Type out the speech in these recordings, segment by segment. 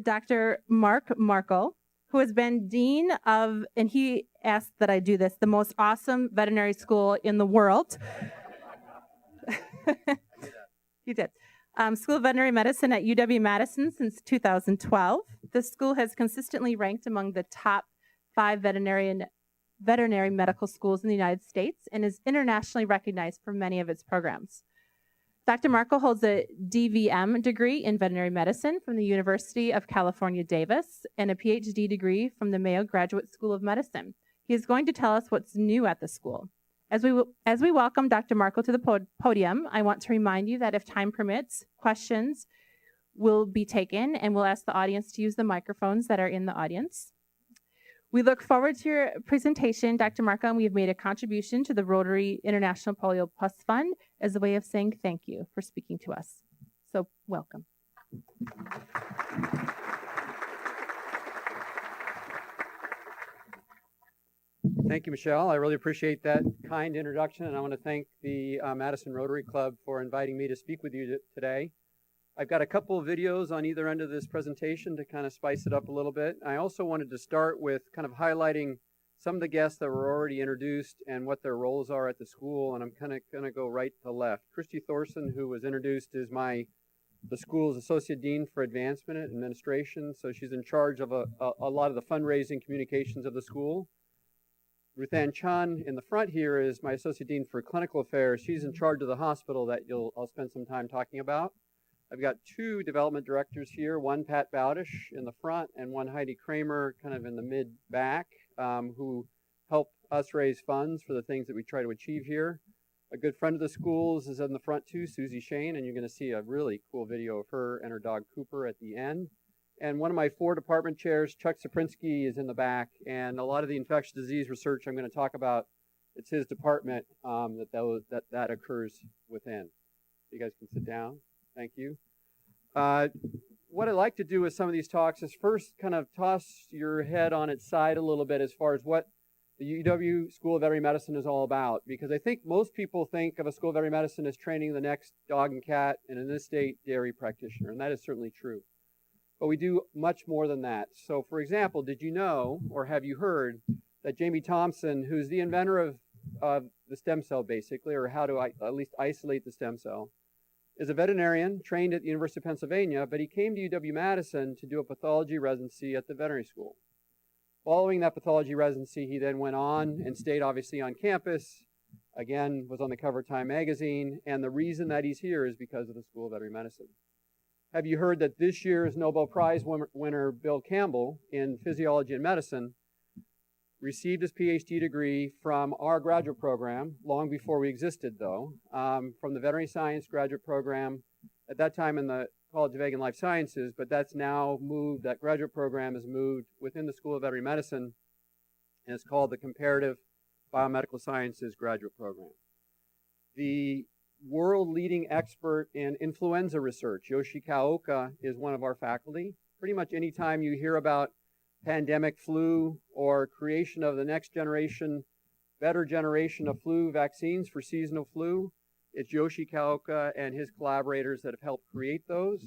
Dr. Mark Markel, who has been dean of, and he asked that I do this, the most awesome veterinary school in the world. You did. School of Veterinary Medicine at UW-Madison since 2012. The school has consistently ranked among the top 5 veterinary medical schools in the United States and is internationally recognized for many of its programs. Dr. Markel holds a DVM degree in veterinary medicine from the University of California, Davis, and a PhD degree from the Mayo Graduate School of Medicine. He is going to tell us what's new at the school. As we welcome Dr. Markel to the podium, I want to remind you that if time permits, questions will be taken, and we'll ask the audience to use the microphones that are in the audience. We look forward to your presentation, Dr. Markel, and we have made a contribution to the Rotary International Polio Plus Fund as a way of saying thank you for speaking to us. So, welcome. Thank you, Michelle. I really appreciate that kind introduction, and I want to thank the Madison Rotary Club for inviting me to speak with you today. I've got a couple of videos on either end of this presentation to kind of spice it up a little bit. I also wanted to start with kind of highlighting some of the guests that were already introduced and what their roles are at the school, and I'm kind of going to go right to left. Christy Thorson, who was introduced, is the school's Associate Dean for Advancement and Administration, so she's in charge of a lot of the fundraising communications of the school. Ruth Ann Chun in the front here is my Associate Dean for Clinical Affairs. She's in charge of the hospital that I'll spend some time talking about. I've got 2 development directors here, one Pat Bowdish in the front and one Heidi Kramer kind of in the mid-back, who help us raise funds for the things that we try to achieve here. A good friend of the school's is in the front too, Susie Shane, and you're going to see a really cool video of her and her dog Cooper at the end. And one of my 4 department chairs, Chuck Saprinsky, is in the back, and a lot of the infectious disease research I'm going to talk about, it's his department that occurs within. You guys can sit down. Thank you. What I'd like to do with some of these talks is first kind of toss your head on its side a little bit as far as what the UW School of Veterinary Medicine is all about, because I think most people think of a School of Veterinary Medicine as training the next dog and cat, and in this state, dairy practitioner, and that is certainly true. But we do much more than that. So, for example, did you know, or have you heard, that Jamie Thompson, who's the inventor of the stem cell, basically, or how to at least isolate the stem cell, is a veterinarian trained at the University of Pennsylvania, but he came to UW-Madison to do a pathology residency at the veterinary school. Following that pathology residency, he then went on and stayed obviously on campus, again, was on the cover of Time magazine, and the reason that he's here is because of the School of Veterinary Medicine. Have you heard that this year's Nobel Prize winner, Bill Campbell, in physiology and medicine, received his PhD degree from our graduate program, long before we existed though, from the Veterinary Science graduate program, at that time in the College of Ag and Life Sciences, but that's now moved, that graduate program has moved within the School of Veterinary Medicine, and it's called the Comparative Biomedical Sciences graduate program. The world-leading expert in influenza research, Yoshi Kaoka, is one of our faculty. Pretty much any time you hear about pandemic flu or creation of the next generation, better generation of flu vaccines for seasonal flu, it's Yoshi Kaoka and his collaborators that have helped create those.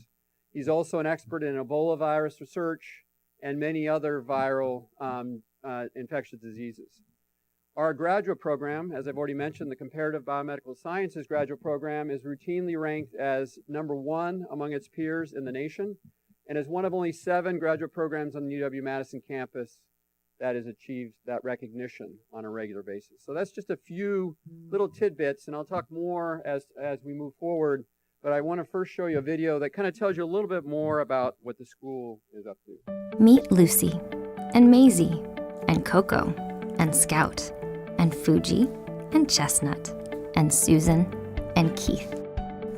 He's also an expert in Ebola virus research and many other viral infectious diseases. Our graduate program, as I've already mentioned, the Comparative Biomedical Sciences graduate program is routinely ranked as #1 among its peers in the nation, and is one of only 7 graduate programs on the UW-Madison campus that has achieved that recognition on a regular basis. So that's just a few little tidbits, and I'll talk more as we move forward, but I want to first show you a video that kind of tells you a little bit more about what the school is up to. Meet Lucy, and Maisie, and Coco, and Scout, and Fuji, and Chestnut, and Susan, and Keith.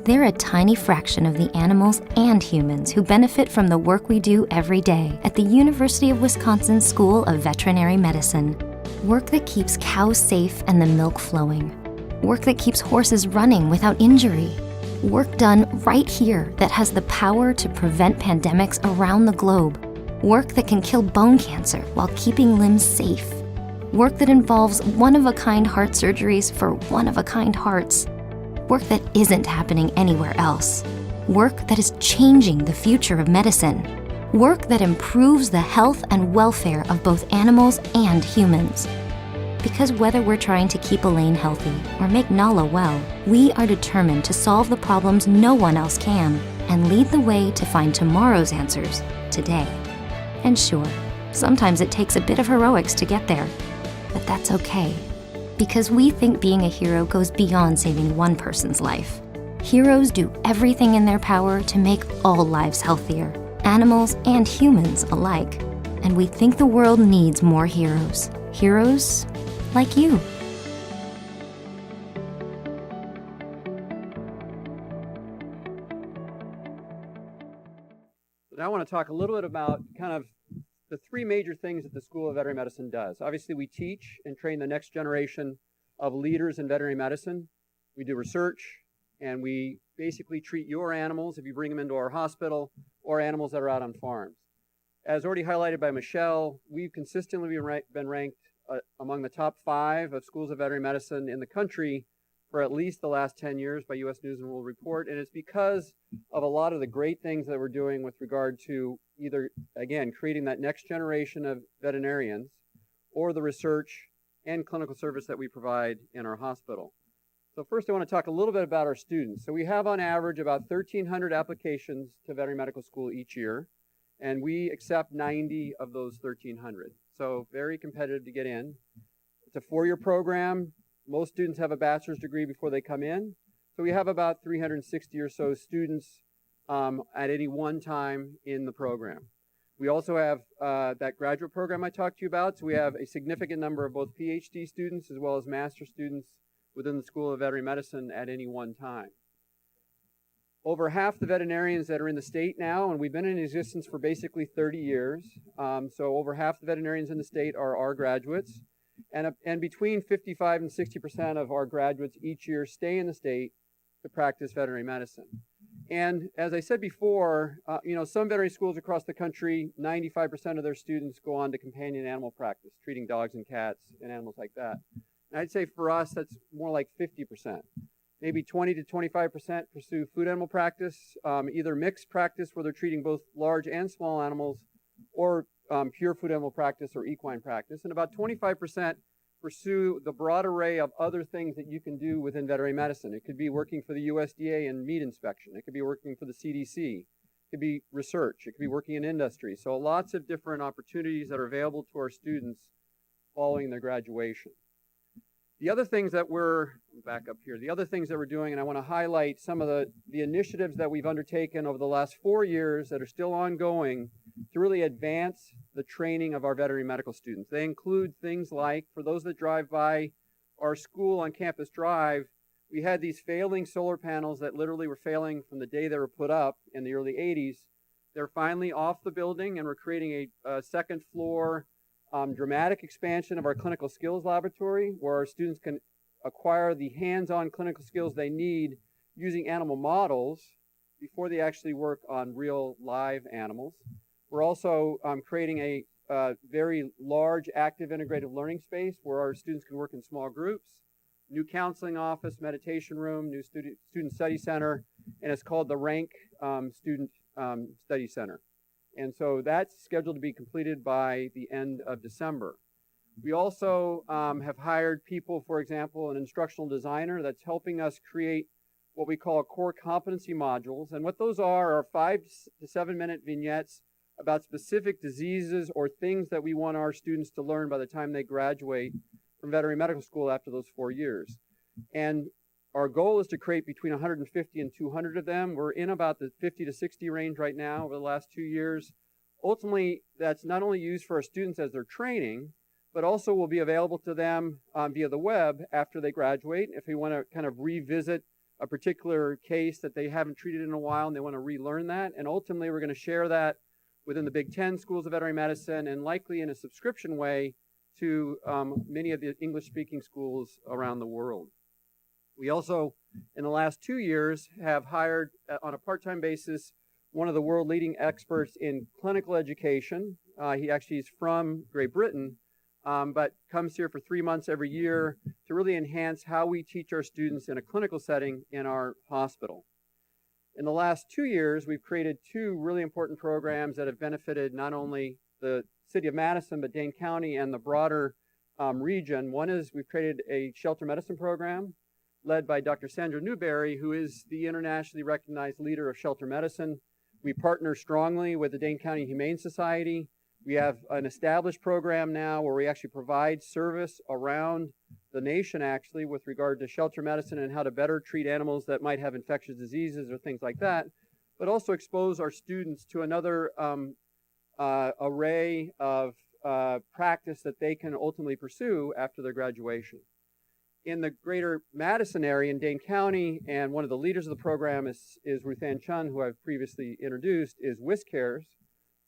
They're a tiny fraction of the animals and humans who benefit from the work we do every day at the University of Wisconsin School of Veterinary Medicine. Work that keeps cows safe and the milk flowing. Work that keeps horses running without injury. Work done right here that has the power to prevent pandemics around the globe. Work that can kill bone cancer while keeping limbs safe. Work that involves one-of-a-kind heart surgeries for one-of-a-kind hearts. Work that isn't happening anywhere else. Work that is changing the future of medicine. Work that improves the health and welfare of both animals and humans. Because whether we're trying to keep Elaine healthy or make Nala well, we are determined to solve the problems no one else can and lead the way to find tomorrow's answers today. And sure, sometimes it takes a bit of heroics to get there, but that's okay. Because we think being a hero goes beyond saving one person's life. Heroes do everything in their power to make all lives healthier, animals and humans alike. And we think the world needs more heroes. Heroes like you. Now I want to talk a little bit about kind of the three major things that the School of Veterinary Medicine does. Obviously, we teach and train the next generation of leaders in veterinary medicine. We do research, and we basically treat your animals if you bring them into our hospital or animals that are out on farms. As already highlighted by Michelle, we've consistently been ranked among the top 5 of schools of veterinary medicine in the country for at least the last 10 years by U.S. News and World Report, and it's because of a lot of the great things that we're doing with regard to either, again, creating that next generation of veterinarians or the research and clinical service that we provide in our hospital. So first I want to talk a little bit about our students. So we have on average about 1,300 applications to veterinary medical school each year, and we accept 90 of those 1,300. So very competitive to get in. It's a 4-year program. Most students have a bachelor's degree before they come in. So we have about 360 or so students at any one time in the program. We also have that graduate program I talked to you about. So we have a significant number of both PhD students as well as master students within the School of Veterinary Medicine at any one time. Over half the veterinarians that are in the state now, and we've been in existence for basically 30 years, so over half the veterinarians in the state are our graduates. And between 55 and 60% of our graduates each year stay in the state to practice veterinary medicine. And as I said before, some veterinary schools across the country, 95% of their students go on to companion animal practice, treating dogs and cats and animals like that. And I'd say for us, that's more like 50%. Maybe 20 to 25% pursue food animal practice, either mixed practice where they're treating both large and small animals, or pure food animal practice or equine practice. And about 25% pursue the broad array of other things that you can do within veterinary medicine. It could be working for the USDA in meat inspection. It could be working for the CDC. It could be research. It could be working in industry. So lots of different opportunities that are available to our students following their graduation. The other things that we're doing, and I want to highlight some of the initiatives that we've undertaken over the last 4 years that are still ongoing to really advance the training of our veterinary medical students. They include things like, for those that drive by our school on Campus Drive, we had these failing solar panels that literally were failing from the day they were put up in the early 80s. They're finally off the building, and we're creating a second floor dramatic expansion of our clinical skills laboratory where our students can acquire the hands-on clinical skills they need using animal models before they actually work on real live animals. We're also creating a very large active integrative learning space where our students can work in small groups, new counseling office, meditation room, new student study center, and it's called the Rank Student Study Center. And so that's scheduled to be completed by the end of December. We also have hired people, for example, an instructional designer that's helping us create what we call core competency modules. And what those are 5 to 7 minute vignettes about specific diseases or things that we want our students to learn by the time they graduate from veterinary medical school after those 4 years. And our goal is to create between 150 and 200 of them. We're in about the 50 to 60 range right now over the last 2 years. Ultimately, that's not only used for our students as they're training, but also will be available to them via the web after they graduate. If they want to kind of revisit a particular case that they haven't treated in a while and they want to relearn that. And ultimately, we're going to share that within the Big Ten schools of veterinary medicine and likely in a subscription way to many of the English-speaking schools around the world. We also, in the last 2 years, have hired on a part-time basis one of the world-leading experts in clinical education. He actually is from Great Britain, but comes here for 3 months every year to really enhance how we teach our students in a clinical setting in our hospital. In the last 2 years, we've created 2 really important programs that have benefited not only the city of Madison, but Dane County and the broader region. One is we've created a shelter medicine program led by Dr. Sandra Newberry, who is the internationally recognized leader of shelter medicine. We partner strongly with the Dane County Humane Society. We have an established program now where we actually provide service around the nation, actually, with regard to shelter medicine and how to better treat animals that might have infectious diseases or things like that, but also expose our students to another array of practice that they can ultimately pursue after their graduation. In the greater Madison area in Dane County, and one of the leaders of the program is Ruth Ann Chun, who I've previously introduced, is Whiskers.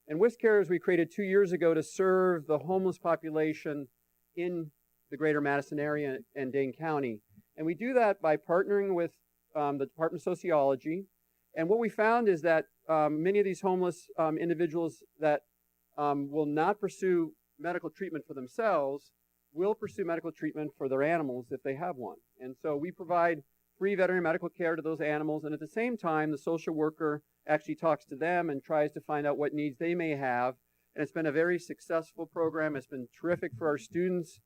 And Whiskers we created 2 years ago to serve the homeless population in the greater Madison area and Dane County. And we do that by partnering with the Department of Sociology. And what we found is that many of these homeless individuals that will not pursue medical treatment for themselves will pursue medical treatment for their animals if they have one. And so we provide free veterinary medical care to those animals, and at the same time, the social worker actually talks to them and tries to find out what needs they may have. And it's been a very successful program. It's been terrific for our students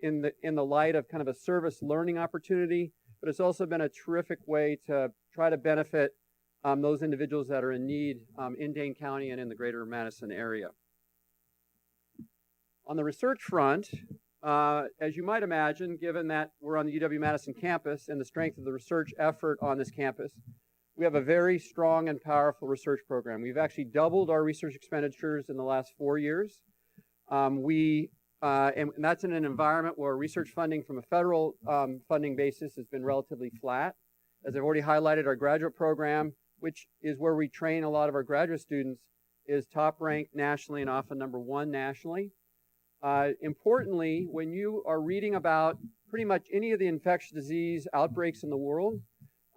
in the light of kind of a service learning opportunity, but it's also been a terrific way to try to benefit those individuals that are in need in Dane County and in the greater Madison area. On the research front, as you might imagine, given that we're on the UW-Madison campus and the strength of the research effort on this campus, we have a very strong and powerful research program. We've actually doubled our research expenditures in the last 4 years. And that's in an environment where research funding from a federal funding basis has been relatively flat. As I've already highlighted, our graduate program, which is where we train a lot of our graduate students, is top ranked nationally and often #1 nationally. Importantly, when you are reading about pretty much any of the infectious disease outbreaks in the world,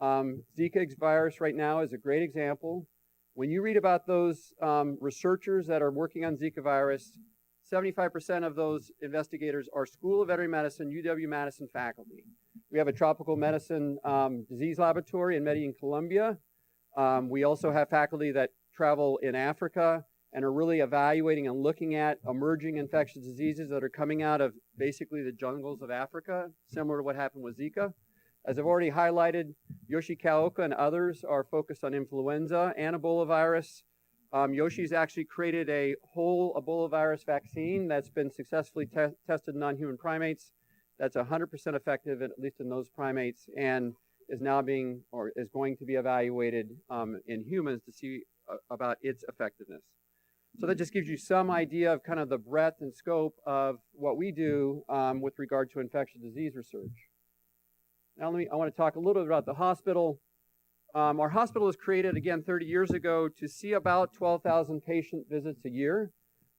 Zika virus right now is a great example. When you read about those researchers that are working on Zika virus, 75% of those investigators are School of Veterinary Medicine, UW-Madison faculty. We have a tropical medicine disease laboratory in Medellin, Colombia. We also have faculty that travel in Africa and are really evaluating and looking at emerging infectious diseases that are coming out of basically the jungles of Africa, similar to what happened with Zika. As I've already highlighted, Yoshi Kaoka and others are focused on influenza and Ebola virus. Yoshi's actually created a whole Ebola virus vaccine that's been successfully tested in non-human primates. That's 100% effective, at least in those primates, and is now being, or is going to be evaluated in humans to see about its effectiveness. So that just gives you some idea of kind of the breadth and scope of what we do with regard to infectious disease research. Now I want to talk a little bit about the hospital. Our hospital was created, again, 30 years ago to see about 12,000 patient visits a year.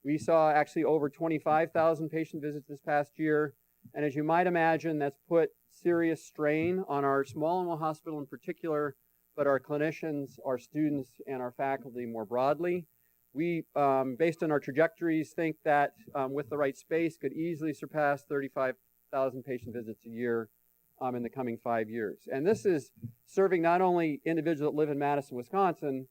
We saw actually over 25,000 patient visits this past year. And as you might imagine, that's put serious strain on our small animal hospital in particular, but our clinicians, our students, and our faculty more broadly. We, based on our trajectories, think that with the right space, could easily surpass 35,000 patient visits a year in the coming 5 years. And this is serving not only individuals that live in Madison, Wisconsin,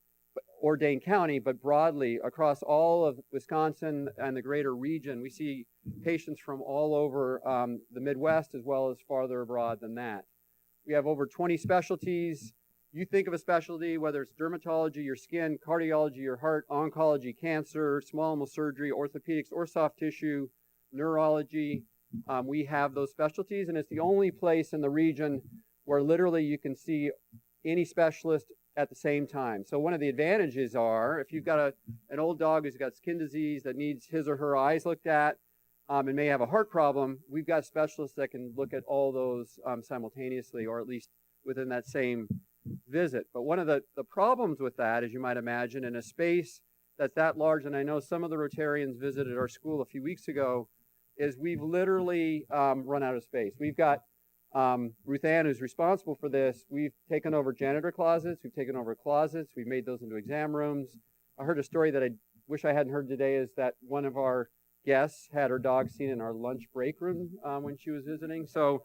or Dane County, but broadly across all of Wisconsin and the greater region. We see patients from all over the Midwest as well as farther abroad than that. We have over 20 specialties. You think of a specialty, whether it's dermatology, your skin, cardiology, your heart, oncology, cancer, small animal surgery, orthopedics, or soft tissue, neurology. We have those specialties, and it's the only place in the region where literally you can see any specialist at the same time. So one of the advantages are, if you've got an old dog who's got skin disease that needs his or her eyes looked at and may have a heart problem, we've got specialists that can look at all those simultaneously, or at least within that same visit. But one of the problems with that, as you might imagine, in a space that's that large, and I know some of the Rotarians visited our school a few weeks ago, is we've literally run out of space. We've got Ruth Ann, who's responsible for this. We've taken over janitor closets. We've taken over closets. We've made those into exam rooms. I heard a story that I wish I hadn't heard today, is that one of our guests had her dog seen in our lunch break room when she was visiting. So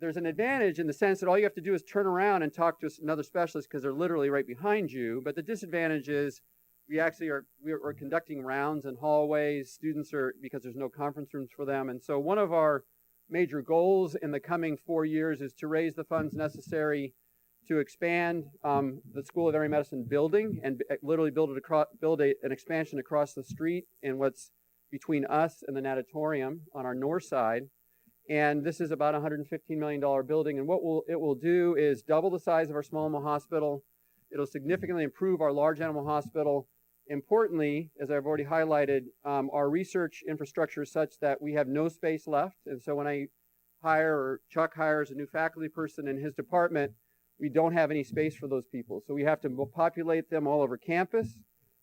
there's an advantage in the sense that all you have to do is turn around and talk to another specialist because they're literally right behind you. But the disadvantage is we're conducting rounds in hallways. Students are, because there's no conference rooms for them. And so one of our major goals in the coming 4 years is to raise the funds necessary to expand the School of Veterinary Medicine building and literally build an expansion across the street in what's between us and the natatorium on our north side. And this is about a $115 million building. And what it will do is double the size of our small animal hospital. It'll significantly improve our large animal hospital. Importantly, as I've already highlighted, our research infrastructure is such that we have no space left. And so when I hire, or Chuck hires a new faculty person in his department, we don't have any space for those people. So we have to populate them all over campus.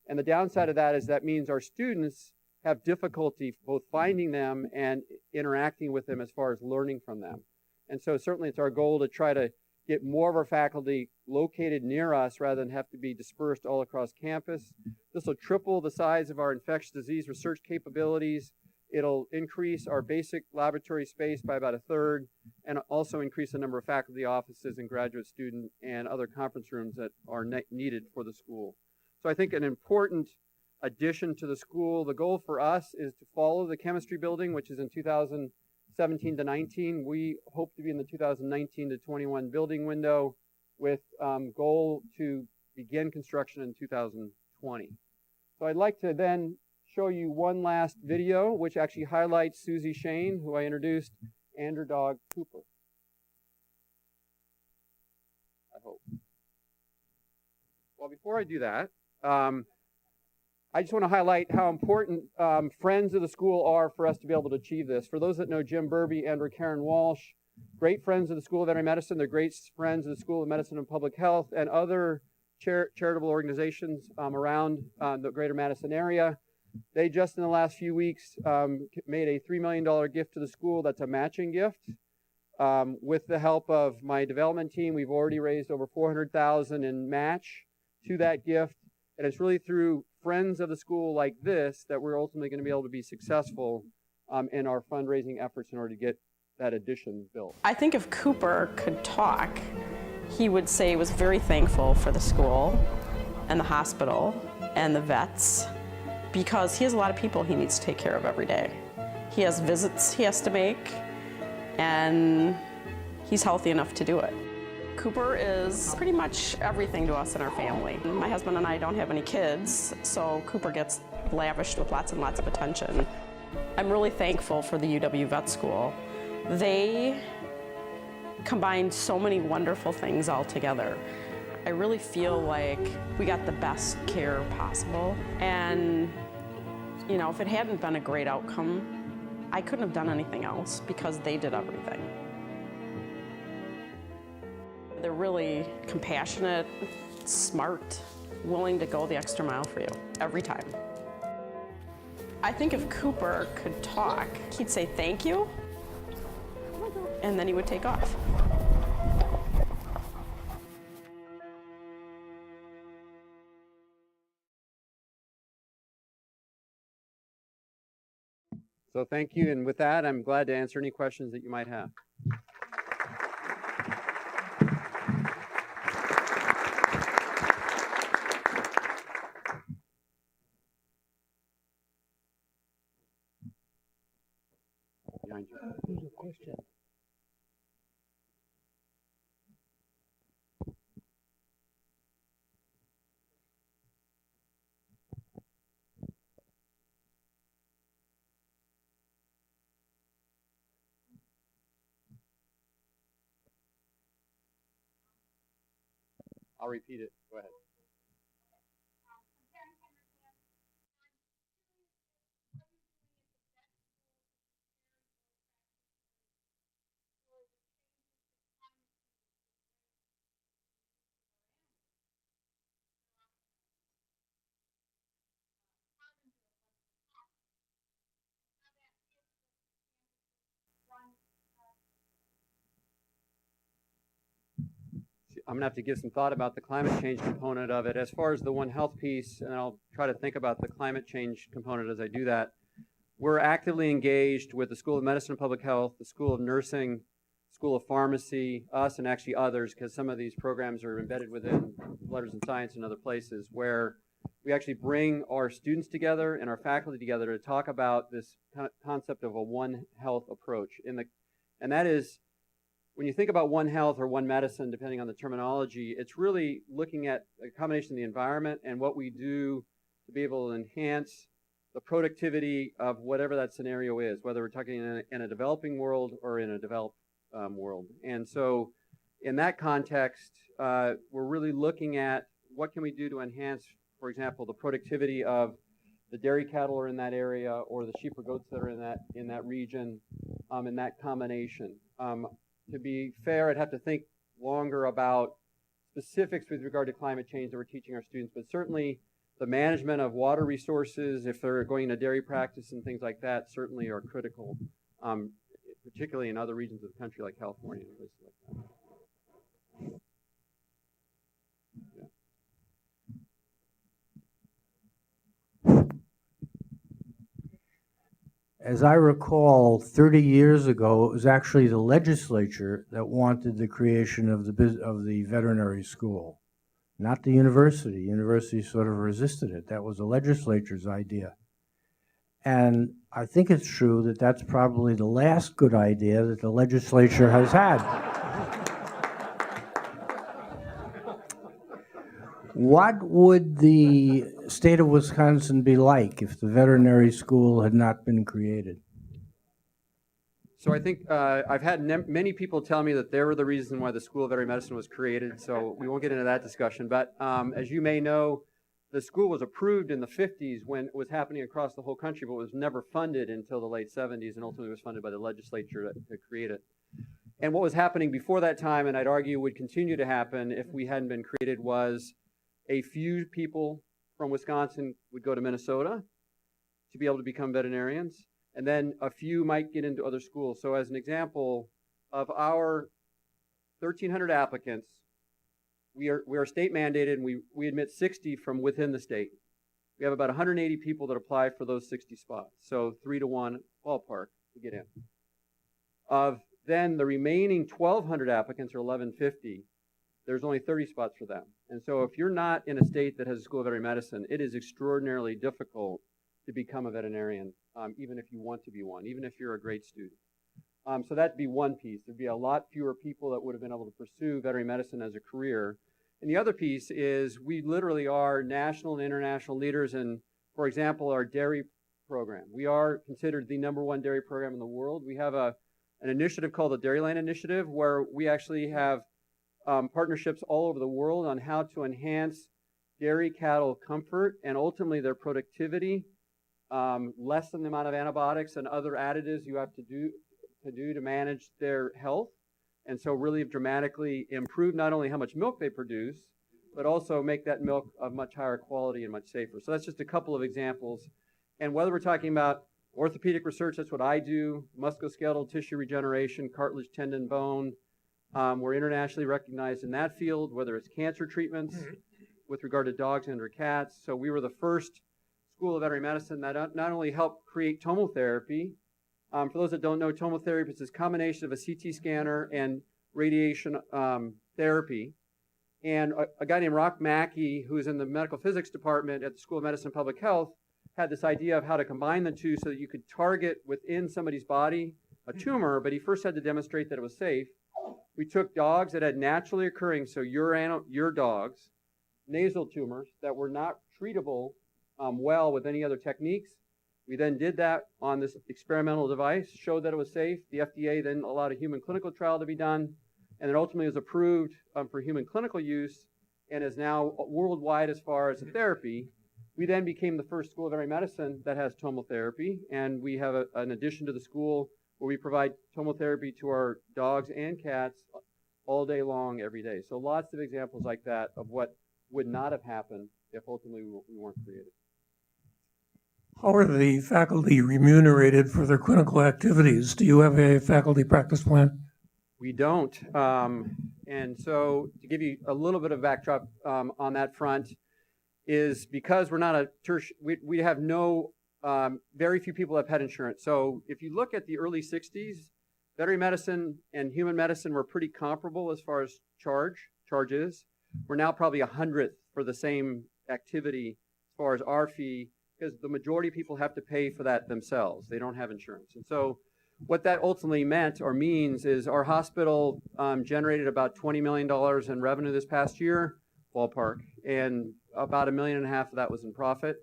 And the downside of that is that means our students have difficulty both finding them and interacting with them as far as learning from them. And so certainly it's our goal to try to get more of our faculty located near us rather than have to be dispersed all across campus. This will triple the size of our infectious disease research capabilities. It'll increase our basic laboratory space by about a third, and also increase the number of faculty offices and graduate student and other conference rooms that are needed for the school. So I think an important addition to the school, the goal for us is to follow the chemistry building, which is in 2017 to 19. We hope to be in the 2019 to 21 building window with goal to begin construction in 2020. So I'd like to then show you one last video, which actually highlights Susie Shane, who I introduced, and her dog, Cooper. I hope. Well, before I do that, I just want to highlight how important friends of the school are for us to be able to achieve this. For those that know Jim Burby and or Karen Walsh, great friends of the School of Veterinary Medicine, they're great friends of the School of Medicine and Public Health and other charitable organizations around the greater Madison area. They just in the last few weeks made a $3 million gift to the school. That's a matching gift. With the help of my development team, we've already raised over $400,000 in match to that gift. And it's really through friends of the school like this that we're ultimately going to be able to be successful in our fundraising efforts in order to get that addition built. I think if Cooper could talk, he would say he was very thankful for the school and the hospital and the vets, because he has a lot of people he needs to take care of every day. He has visits he has to make, and he's healthy enough to do it. Cooper is pretty much everything to us in our family. My husband and I don't have any kids, so Cooper gets lavished with lots and lots of attention. I'm really thankful for the UW Vet School. They combined so many wonderful things all together. I really feel like we got the best care possible. And, you know, if it hadn't been a great outcome, I couldn't have done anything else because they did everything. They're really compassionate, smart, willing to go the extra mile for you every time. I think if Cooper could talk, he'd say thank you, and then he would take off. So thank you, and with that, I'm glad to answer any questions that you might have. Behind you. There's a question. I'll repeat it. Go ahead. I'm gonna have to give some thought about the climate change component of it. As far as the One Health piece, and I'll try to think about the climate change component as I do that, we're actively engaged with the School of Medicine and Public Health, the School of Nursing, School of Pharmacy, us, and actually others, because some of these programs are embedded within Letters in Science and other places, where we actually bring our students together and our faculty together to talk about this concept of a One Health approach. And that is, when you think about One Health or One Medicine, depending on the terminology, it's really looking at a combination of the environment and what we do to be able to enhance the productivity of whatever that scenario is, whether we're talking in a developing world or in a developed world. And so in that context, we're really looking at what can we do to enhance, for example, the productivity of the dairy cattle are in that area, or the sheep or goats that are in that region, in that combination. To be fair, I'd have to think longer about specifics with regard to climate change that we're teaching our students, but certainly the management of water resources, if they're going to dairy practice and things like that, certainly are critical, particularly in other regions of the country like California and places like that. As I recall, 30 years ago, it was actually the legislature that wanted the creation of the veterinary school, not the university. The university sort of resisted it. That was the legislature's idea. And I think it's true that that's probably the last good idea that the legislature has had. What would the state of Wisconsin be like if the veterinary school had not been created? So I think I've had many people tell me that they were the reason why the School of Veterinary Medicine was created, so we won't get into that discussion. But as you may know, the school was approved in the 50s when it was happening across the whole country, but was never funded until the late 70s, and ultimately was funded by the legislature to create it. And what was happening before that time, and I'd argue would continue to happen if we hadn't been created, was a few people from Wisconsin would go to Minnesota to be able to become veterinarians, and then a few might get into other schools. So as an example, of our 1,300 applicants, we are state mandated, and we admit 60 from within the state. We have about 180 people that apply for those 60 spots, so 3-to-1 ballpark to get in. Of then the remaining 1,200 applicants, or 1,150, there's only 30 spots for them. And so if you're not in a state that has a School of Veterinary Medicine, it is extraordinarily difficult to become a veterinarian, even if you want to be one, even if you're a great student. So that'd be one piece. There'd be a lot fewer people that would have been able to pursue veterinary medicine as a career. And the other piece is we literally are national and international leaders in, for example, our dairy program. We are considered the #1 dairy program in the world. We have an initiative called the Dairyland Initiative, where we actually have partnerships all over the world on how to enhance dairy cattle comfort and ultimately their productivity, lessen the amount of antibiotics and other additives you have to do to manage their health, and so really dramatically improve not only how much milk they produce, but also make that milk of much higher quality and much safer. So that's just a couple of examples. And whether we're talking about orthopedic research, that's what I do, musculoskeletal tissue regeneration, cartilage, tendon, bone, we're internationally recognized in that field, whether it's cancer treatments with regard to dogs and or cats. So we were the first School of Veterinary Medicine that not only helped create tomotherapy. For those that don't know, tomotherapy is this combination of a CT scanner and radiation therapy. And a guy named Rock Mackey, who's in the medical physics department at the School of Medicine and Public Health, had this idea of how to combine the two so that you could target within somebody's body a tumor, but he first had to demonstrate that it was safe. We took dogs that had naturally occurring, so your dogs, nasal tumors that were not treatable well with any other techniques. We then did that on this experimental device, showed that it was safe. The FDA then allowed a human clinical trial to be done, and it ultimately was approved for human clinical use and is now worldwide as far as a therapy. We then became the first School of Veterinary Medicine that has tomotherapy, and we have an addition to the school where we provide tomotherapy to our dogs and cats all day long, every day. So lots of examples like that of what would not have happened if ultimately we weren't created. How are the faculty remunerated for their clinical activities? Do you have a faculty practice plan? We don't. And so to give you a little bit of backdrop on that front is because we're not a tertiary, we have no, very few people have pet insurance. So if you look at the early 60s, veterinary medicine and human medicine were pretty comparable as far as charges. We're now probably 100th for the same activity as far as our fee, because the majority of people have to pay for that themselves. They don't have insurance. And so what that ultimately meant or means is our hospital generated about $20 million in revenue this past year, ballpark, and about $1.5 million of that was in profit.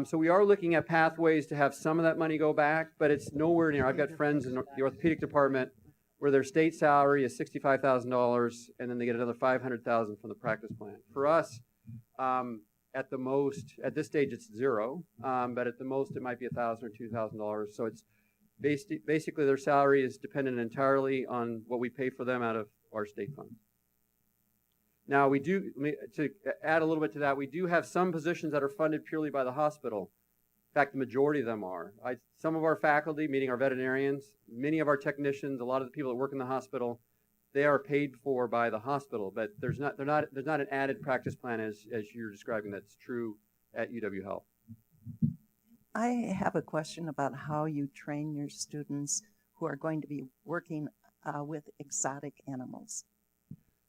So we are looking at pathways to have some of that money go back, but it's nowhere near. I've got friends in the orthopedic department where their state salary is $65,000, and then they get another $500,000 from the practice plan. For us, at the most, at this stage, it's zero, but at the most, it might be $1,000 or $2,000. So it's basically their salary is dependent entirely on what we pay for them out of our state fund. Now, we do, to add a little bit to that, we do have some positions that are funded purely by the hospital. In fact, the majority of them are. Some of our faculty, meaning our veterinarians, many of our technicians, a lot of the people that work in the hospital, they are paid for by the hospital, but there's not an added practice plan as you're describing that's true at UW Health. I have a question about how you train your students who are going to be working with exotic animals.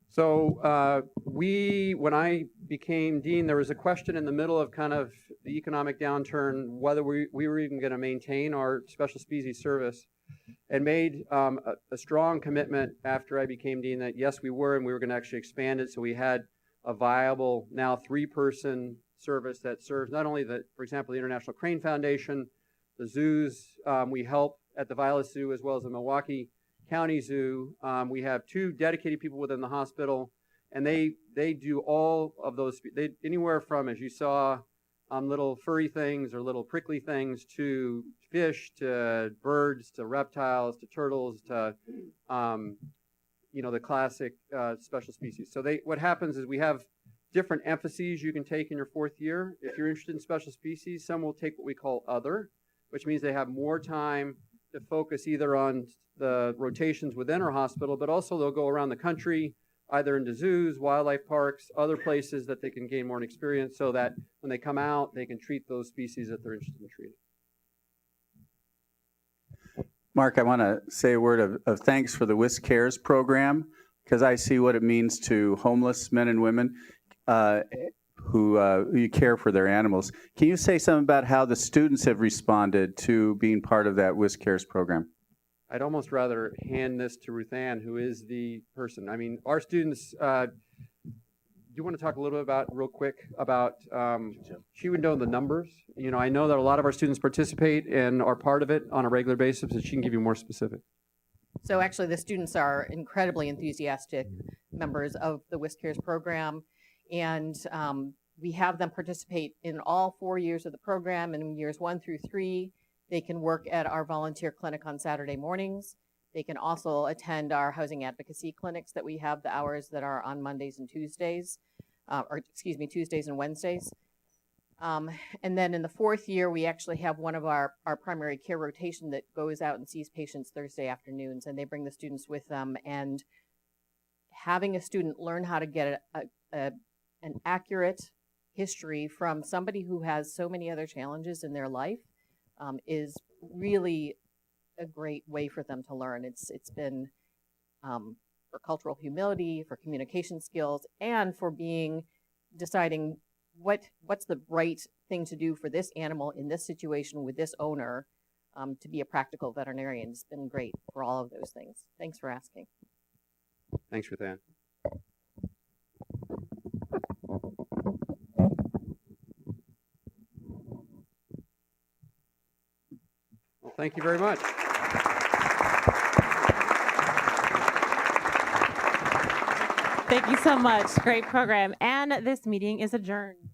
So when I became dean, there was a question in the middle of kind of the economic downturn whether we were even going to maintain our special species service, and made a strong commitment after I became dean that yes, we were, and we were going to actually expand it. So we had a viable now 3-person service that serves not only for example, the International Crane Foundation, the zoos. We help at the Violet Zoo as well as the Milwaukee County Zoo. We have 2 dedicated people within the hospital, and they do all of those, anywhere from, as you saw, little furry things or little prickly things to fish, to birds, to reptiles, to turtles, to the classic special species. So what happens is we have different emphases you can take in your 4th year. If you're interested in special species, some will take what we call other, which means they have more time to focus either on the rotations within our hospital, but also they'll go around the country, either into zoos, wildlife parks, other places that they can gain more experience so that when they come out, they can treat those species that they're interested in treating. Mark, I want to say a word of thanks for the Whiskers program, because I see what it means to homeless men and women who care for their animals. Can you say something about how the students have responded to being part of that Whiskers program? I'd almost rather hand this to Ruth Ann, who is the person. I mean, our students, do you want to talk a little bit real quick about, she would know the numbers. I know that a lot of our students participate and are part of it on a regular basis, so she can give you more specific. So actually the students are incredibly enthusiastic members of the Whiskers program, and we have them participate in all 4 years of the program. In years 1 through 3, they can work at our volunteer clinic on Saturday mornings. They can also attend our housing advocacy clinics that we have, the hours that are on Mondays and Tuesdays, Tuesdays and Wednesdays. And then in the 4th year, we actually have one of our primary care rotation that goes out and sees patients Thursday afternoons, and they bring the students with them. And having a student learn how to get an accurate history from somebody who has so many other challenges in their life is really a great way for them to learn. It's been for cultural humility, for communication skills, and for deciding what's the right thing to do for this animal in this situation with this owner to be a practical veterinarian. It's been great for all of those things. Thanks for asking. Thanks, Ruth Ann. Well, thank you very much. Thank you so much. Great program. And this meeting is adjourned.